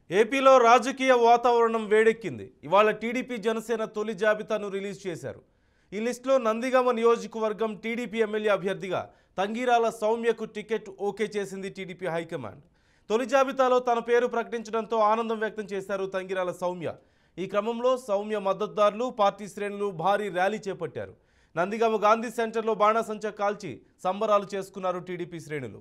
ఏపీలో రాజకీయ వాతావరణం వేడెక్కింది. ఇవాళ టీడీపీ జనసేన తొలి జాబితాను రిలీజ్ చేశారు. ఈ లిస్టులో నందిగామ నియోజకవర్గం టీడీపీ ఎమ్మెల్యే అభ్యర్థిగా తంగిరాల సౌమ్యకు టికెట్ ఓకే చేసింది టీడీపీ హైకమాండ్. తొలి జాబితాలో తన పేరు ప్రకటించడంతో ఆనందం వ్యక్తం చేశారు తంగిరాల సౌమ్య. ఈ క్రమంలో సౌమ్య మద్దతుదారులు, పార్టీ శ్రేణులు భారీ ర్యాలీ చేపట్టారు. నందిగామ గాంధీ సెంటర్లో బాణాసంచా కాల్చి సంబరాలు చేసుకున్నారు టీడీపీ శ్రేణులు.